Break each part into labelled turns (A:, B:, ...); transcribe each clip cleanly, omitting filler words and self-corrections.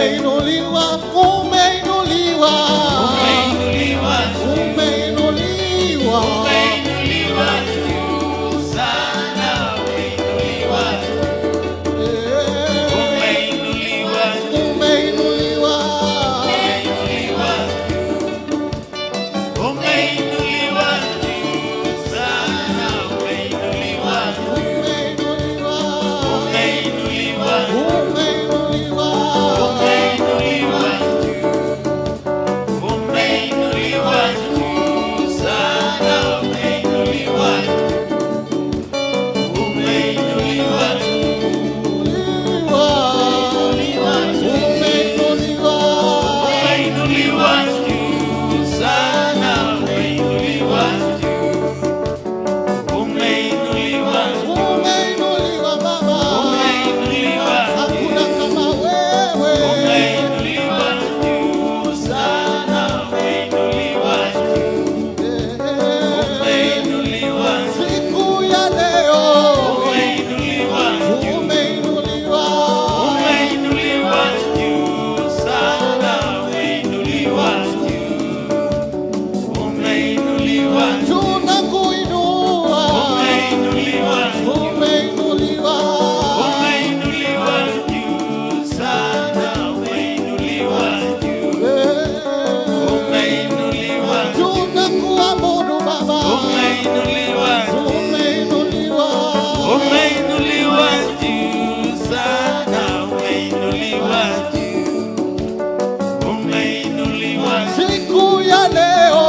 A: umeinuliwa, umeinuliwa, umeinuliwa, umeinuliwa, umeinuliwa juu sana, umeinuliwa, umeinuliwa, umeinuliwa, umeinuliwa, umeinuliwa juu sana, umeinuliwa, umeinuliwa, umeinuliwa, umeinuliwa, umeinuliwa juu sana, umeinuliwa, umeinuliwa, umeinuliwa juu sana, umeinuliwa, umeinuliwa, umeinuliwa Baba, umeinuliwa, hakuna kama wewe, umeinuliwa juu sana, umeinuliwa, umeinuliwa siku ya leo, umeinuliwa, umeinuliwa, umeinuliwa juu sana, umeinuliwa, umeinuliwa, tunakuinua, umeinuliwa, umeinuliwa, umeinuliwa juu sana, umeinuliwa, umeinuliwa, tunakuabudu Baba, umeinuliwa, umeinuliwa, umeinuliwa juu sana, umeinuliwa, umeinuliwa siku ya leo,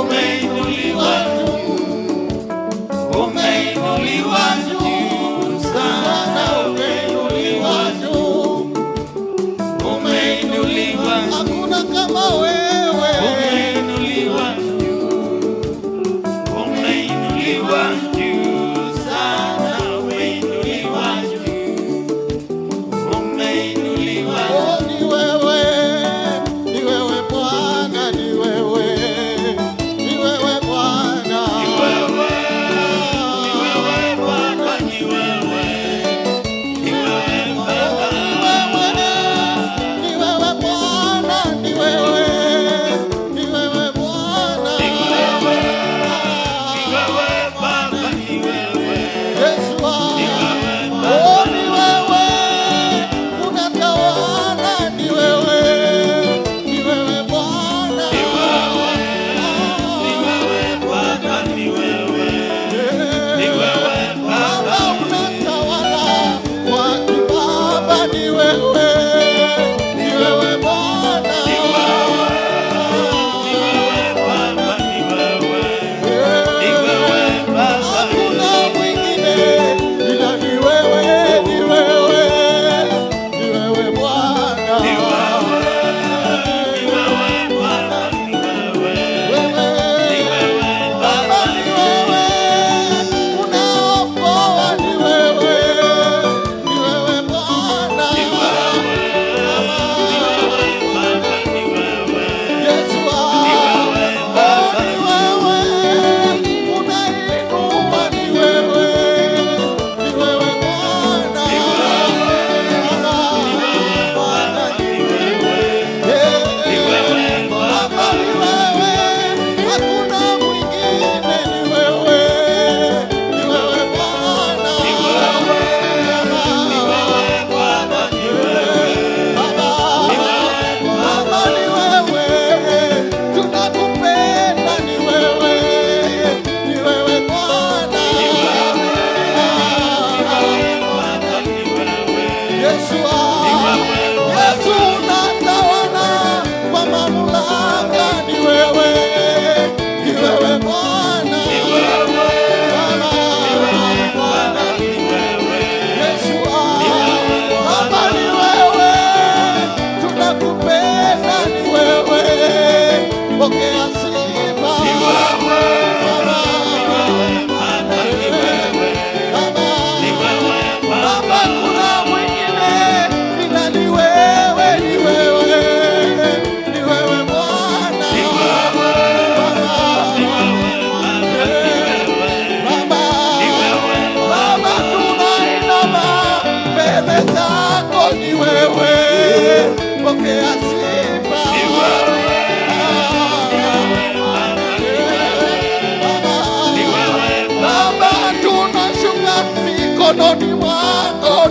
A: umeinuliwa, umeinuliwa juu sana, umeinuliwa juu, umeinuliwa, hakuna kama wewe, umeinuliwa, umeinuliwa juu sana, umeinuliwa, umeinuliwa, oh, ni wewe Bwana, ni wewe Bwana, ni wewe Bwana, ni wewe, ni wewe Baba, ni wewe Bwana, ni wewe, ni wewe Bwana, ni wewe, ni wewe Baba, ni wewe Yesu, ni wewe Baba, oh, ni wewe unatawala, ni wewe, ni wewe Bwana, ni wewe, ni wewe Baba, ni wewe, ni wewe Baba, unatawala watu Baba, ni wewe, ni wewe Bwana, ni wewe, ni wewe Baba, ni wewe, ni wewe Baba, hakuna mwingine ila ni wewe, ni wewe, ni wewe Bwana, ni wewe, ni wewe Bwana, ni wewe, ni wewe Baba, ni wewe unaokoa, ni wewe, ni wewe Bwana, ni wewe, ni wewe Baba, ni wewe Yesu, ni wewe Baba, ni wewe unainua, ni wewe, ni wewe Bwana, ni wewe Bwana, ni wewe, ni wewe Baba, ni wewe, hakuna mwingine, ni wewe, ni wewe Bwana, ni wewe, ni wewe Bwana, ni wewe Baba, ni wewe Baba, ni wewe, tunakupenda, ni wewe, ni wewe Bwana, ni wewe, ni wewe Yesu, Yesu unatawala kwa mamlaka, ni wewe, ni wewe Bwana, ni wewe Bwana, ni wewe Yesu, Baba, ni wewe, tunakupenda, ni wewe, pokea sifa, ni wewe Baba, ni wewe Baba, ni wewe Baba, kuna mwingine mikononi mwako.